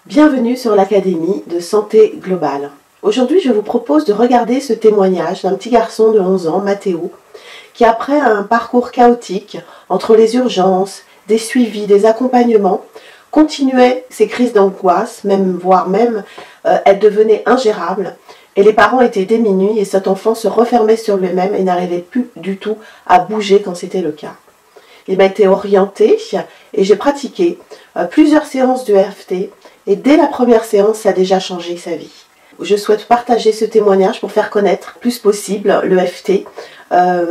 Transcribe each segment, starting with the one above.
Bienvenue sur l'Académie de Santé Globale. Aujourd'hui, je vous propose de regarder ce témoignage d'un petit garçon de 11 ans, Mathéo, qui après un parcours chaotique entre les urgences, des suivis, des accompagnements, continuait ses crises d'angoisse, voire même elle devenait ingérable et les parents étaient démunis et cet enfant se refermait sur lui-même et n'arrivait plus du tout à bouger quand c'était le cas. Il m'a été orienté et j'ai pratiqué plusieurs séances de EFT et dès la première séance, ça a déjà changé sa vie. Je souhaite partager ce témoignage pour faire connaître plus possible l'EFT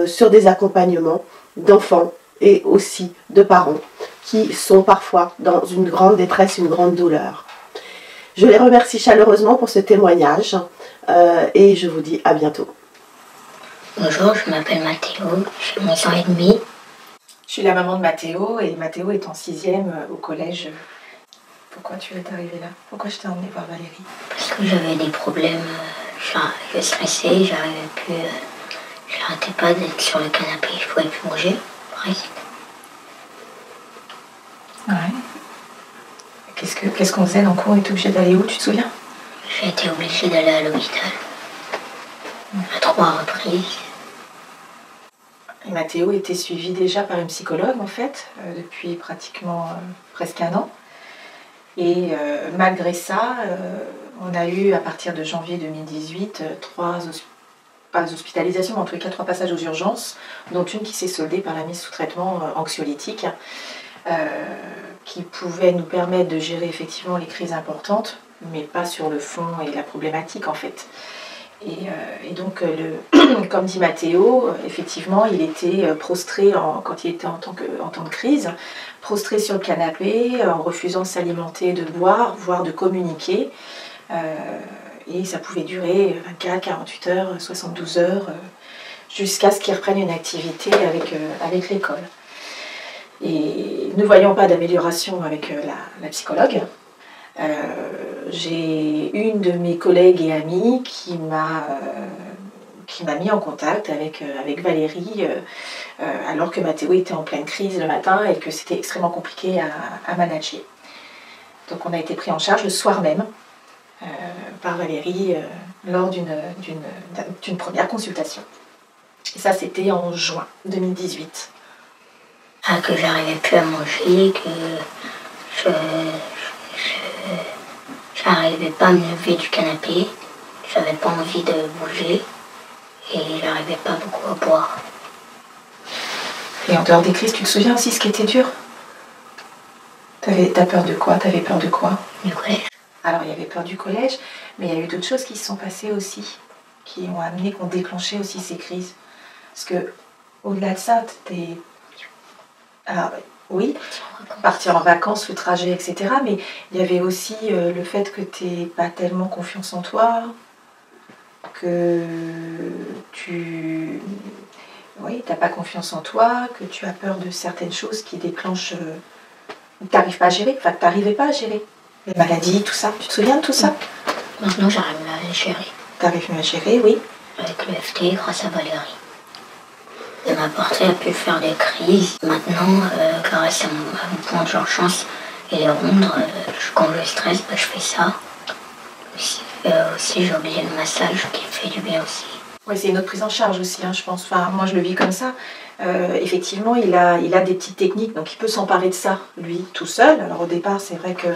sur des accompagnements d'enfants et aussi de parents qui sont parfois dans une grande détresse, une grande douleur. Je les remercie chaleureusement pour ce témoignage et je vous dis à bientôt. Bonjour, je m'appelle Mathéo, j'ai 11 ans et demi. Je suis la maman de Mathéo et Mathéo est en 6e au collège. Pourquoi tu es arrivée là? Pourquoi je t'ai emmenée voir Valérie? Parce que j'avais des problèmes, je stressais, j'arrêtais pas d'être sur le canapé, je pouvais plus bouger, presque. Ouais. Qu'est-ce qu'on faisait dans le cours? On était obligé d'aller où, tu te souviens? J'ai été obligée d'aller à l'hôpital, à 3 reprises. Et Mathéo était suivi déjà par une psychologue en fait, depuis pratiquement presque un an. Et malgré ça, on a eu à partir de janvier 2018 pas hospitalisations, mais en tout cas 3 passages aux urgences, dont une qui s'est soldée par la mise sous traitement anxiolytique, qui pouvait nous permettre de gérer effectivement les crises importantes, mais pas sur le fond et la problématique en fait. Et donc, comme dit Mathéo, effectivement, il était prostré quand il était en temps de crise, prostré sur le canapé, en refusant de s'alimenter, de boire, voire de communiquer. Et ça pouvait durer 24, 48 heures, 72 heures, jusqu'à ce qu'il reprenne une activité avec l'école. Et ne voyant pas d'amélioration avec la psychologue, j'ai une de mes collègues et amies qui m'a mis en contact avec Valérie alors que Mathéo était en pleine crise le matin et que c'était extrêmement compliqué à manager. Donc on a été pris en charge le soir même par Valérie lors d'une première consultation. Et ça c'était en juin 2018. Que j'arrivais plus à manger, que j'arrivais pas à me lever du canapé, j'avais pas envie de bouger et j'arrivais pas beaucoup à boire. Et en dehors des crises, tu te souviens aussi ce qui était dur? T'as peur de quoi? T'avais peur de quoi? Du collège. Alors il y avait peur du collège, mais il y a eu d'autres choses qui se sont passées aussi, qui ont déclenché aussi ces crises. Parce que au-delà de ça, alors, oui, partir en vacances, le trajet, etc. Mais il y avait aussi le fait que tu n'aies pas tellement confiance en toi, que tu n'as pas confiance en toi, que tu as peur de certaines choses qui déclenchent... tu n'arrives pas à gérer, enfin, tu n'arrivais pas à gérer. Les maladies, tout ça. Tu te souviens de tout ça? Maintenant, j'arrive à gérer. Tu arrives mieux à gérer, oui. Avec l'EFT, grâce à Valérie. Elle m'a porté à pu faire des crises. Maintenant, grâce à mon point d'urgence et les rondes, quand je stresse, je fais ça. Aussi j'ai oublié le massage qui fait du bien aussi. Oui, c'est une autre prise en charge aussi, hein, je pense. Enfin, moi, je le vis comme ça. Effectivement, il a des petites techniques, donc il peut s'emparer de ça, lui, tout seul. Alors au départ, c'est vrai que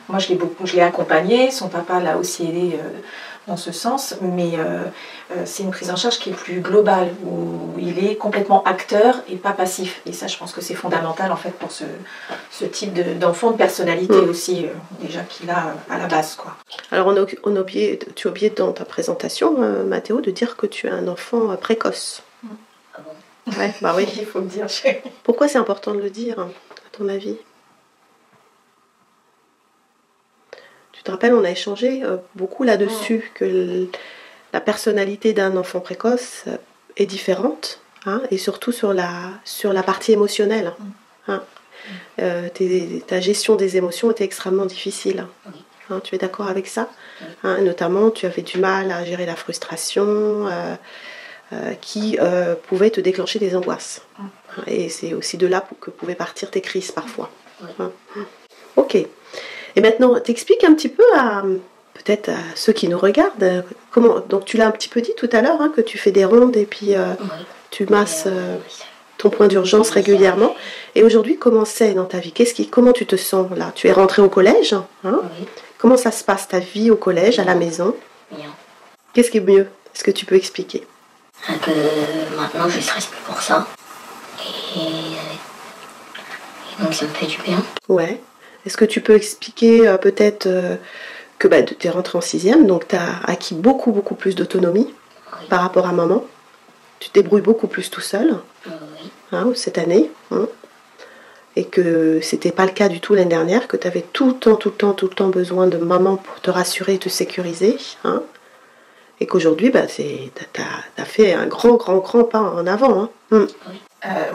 moi, je l'ai accompagné. Son papa l'a aussi aidé dans ce sens, mais c'est une prise en charge qui est plus globale, où il est complètement acteur et pas passif. Et ça, je pense que c'est fondamental en fait pour ce type d'enfant, de personnalité aussi, déjà qu'il a à la base, quoi. Alors tu as oublié dans ta présentation, Mathéo, de dire que tu es un enfant précoce. Ah bon? Ouais, bah oui. Il faut le dire. Pourquoi c'est important de le dire, à ton avis? Tu te rappelles, on a échangé beaucoup là-dessus, que la personnalité d'un enfant précoce est différente, hein, et surtout sur la partie émotionnelle. Hein. Ta gestion des émotions était extrêmement difficile. Hein, tu es d'accord avec ça? Hein, notamment, tu avais du mal à gérer la frustration qui pouvait te déclencher des angoisses. Et c'est aussi de là que pouvaient partir tes crises parfois. Hein. Ok. Et maintenant, t'expliques un petit peu à peut-être à ceux qui nous regardent comment. Donc tu l'as un petit peu dit tout à l'heure que tu fais des rondes et puis Oui. tu masses ton point d'urgence régulièrement. Et aujourd'hui, comment c'est dans ta vie? Comment tu te sens là? Tu es rentrée au collège, hein? Oui, Comment ça se passe ta vie au collège, à la maison? bien. Qu'est-ce qui est mieux? Est-ce que tu peux expliquer? Que maintenant je stresse plus pour ça. Et donc ça me fait du bien. Ouais. Est-ce que tu peux expliquer peut-être que tu es rentrée en 6e, donc tu as acquis beaucoup plus d'autonomie Oui. par rapport à maman. Tu te débrouilles beaucoup plus tout seul Oui. Cette année. Et que c'était pas le cas du tout l'année dernière, que tu avais tout le temps besoin de maman pour te rassurer et te sécuriser. Et qu'aujourd'hui, tu as fait un grand pas en avant. Oui.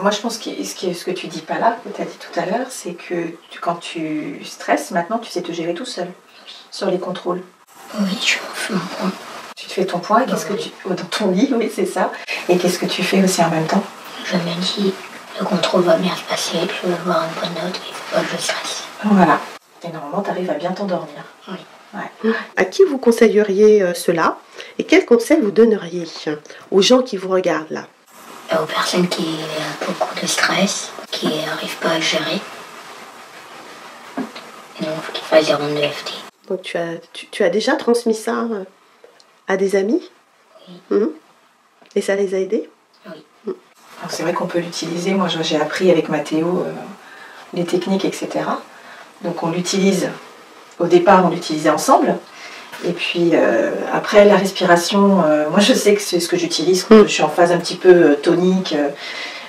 Moi, je pense que ce que tu dis pas là, que tu as dit tout à l'heure, c'est que quand tu stresses, maintenant, tu sais te gérer tout seul sur les contrôles. Oui, je me fais mon point. Tu te fais ton point, et qu'est-ce que tu... dans ton lit, oui, c'est ça. Et qu'est-ce que tu fais aussi en même temps? Je me dis, le contrôle va bien se passer, je vais avoir une bonne note, il faut pas que je stresse. Voilà. Et normalement, tu arrives à bien t'endormir. Oui. Ouais. À qui vous conseilleriez cela? Et quels conseils vous donneriez aux gens qui vous regardent là? Aux personnes qui ont beaucoup de stress, qui n'arrivent pas à gérer. Et donc, il faut qu'ils fassent des rondes de FT. Donc tu as déjà transmis ça à des amis? Oui. Et ça les a aidés? Oui. Alors, c'est vrai qu'on peut l'utiliser. Moi, j'ai appris avec Mathéo les techniques, etc. Donc, on l'utilise. Au départ, on l'utilisait ensemble. Et puis, après, la respiration, moi, je sais que c'est ce que j'utilise quand je suis en phase un petit peu tonique.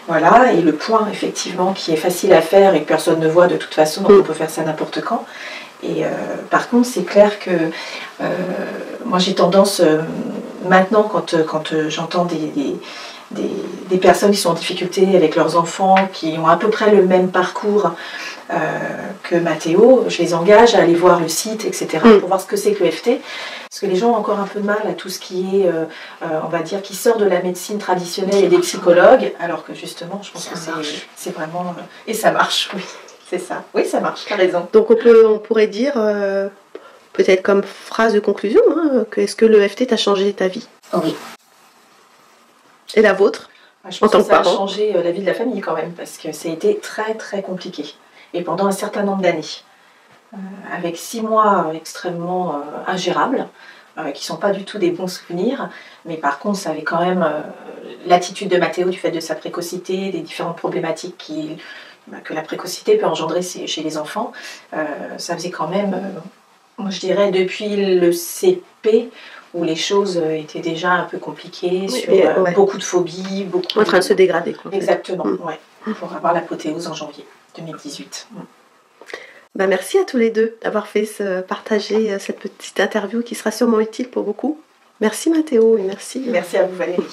Voilà. Et le point, effectivement, qui est facile à faire et que personne ne voit de toute façon, donc on peut faire ça n'importe quand. Et par contre, c'est clair que moi, j'ai tendance, maintenant, quand j'entends des personnes qui sont en difficulté avec leurs enfants, qui ont à peu près le même parcours que Mathéo, je les engage à aller voir le site, etc., pour voir ce que c'est que le FT. Parce que les gens ont encore un peu de mal à tout ce qui est, on va dire, qui sort de la médecine traditionnelle et des psychologues, alors que justement, je pense que c'est vraiment... et ça marche, oui, c'est ça. Oui, ça marche, t'as raison. Donc on pourrait dire, peut-être comme phrase de conclusion, que est-ce que le FT t'a changé ta vie? Oui. Et la vôtre? Je pense que ça a changé la vie de la famille quand même, parce que ça a été très très compliqué. Et pendant un certain nombre d'années. Avec 6 mois extrêmement ingérables, qui ne sont pas du tout des bons souvenirs, mais par contre ça avait quand même l'attitude de Mathéo du fait de sa précocité, des différentes problématiques que la précocité peut engendrer chez les enfants. Ça faisait quand même, moi je dirais depuis le CP, où les choses étaient déjà un peu compliquées, sur beaucoup de phobies, beaucoup en train de se dégrader. Quoi, exactement, ouais, pour avoir l'apothéose en janvier 2018. Merci à tous les deux d'avoir partagé cette petite interview qui sera sûrement utile pour beaucoup. Merci Mathéo et merci. Merci à vous Valérie.